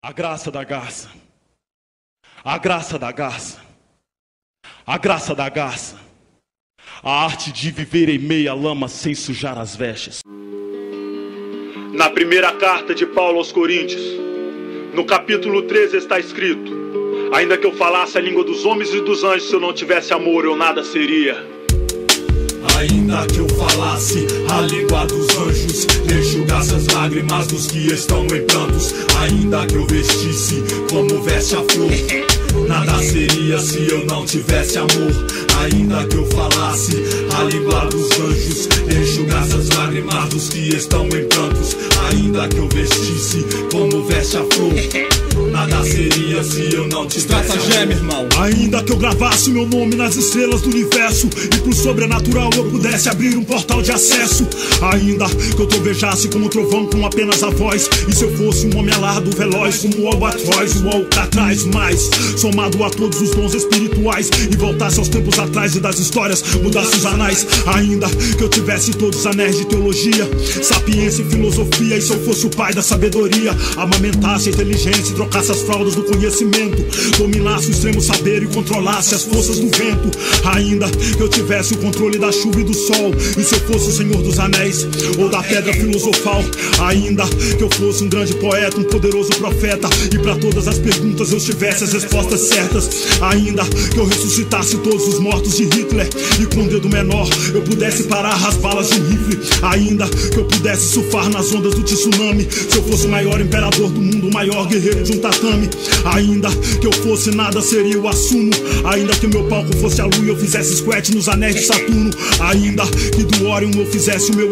A graça da garça, a graça da garça, a graça da garça, a arte de viver em meia lama sem sujar as vestes. Na primeira carta de Paulo aos Coríntios, no capítulo 13 está escrito: ainda que eu falasse a língua dos homens e dos anjos, se eu não tivesse amor, eu nada seria. Ainda que eu falasse a língua dos anjos, enxugasse as lágrimas dos que estão em prantos, ainda que eu vestisse como veste a flor, nada seria se eu não tivesse amor. Ainda que eu falasse a língua dos anjos, enxugasse as lágrimas dos que estão em prantos, ainda que eu vestisse como veste a flor, nada seria se eu não tivesse amor. Irmão. Ainda que eu gravasse meu nome nas estrelas do universo e pro sobrenatural eu pudesse abrir um portal de acesso, ainda que eu trovejasse como um trovão com apenas a voz, e se eu fosse um homem alado veloz como o albatroz, o alcatraz, mais somado a todos os dons espirituais, e voltasse aos tempos atrás e das histórias mudasse os anais, ainda que eu tivesse todos os anéis de teologia, sapiência e filosofia, e se eu fosse o pai da sabedoria, amamentasse a inteligência e trocasse as fraldas do conhecimento, dominasse o extremo saber e controlasse as forças do vento, ainda que eu tivesse o controle da chuva e do sol, e se eu fosse o Senhor dos Anéis ou da pedra filosofal, ainda que eu fosse um grande poeta, um poderoso profeta, e para todas as perguntas eu tivesse as respostas certas, ainda que eu ressuscitasse todos os mortos de Hitler, e com o dedo menor eu pudesse parar as balas de um rifle, ainda que eu pudesse surfar nas ondas do tsunami, se eu fosse o maior imperador do mundo, o maior guerreiro de um tatame, ainda que eu fosse nada seria o assumo, ainda que meu palco fosse a lua e eu fizesse squat nos anéis de Saturno, ainda que do Orion eu fizesse o meu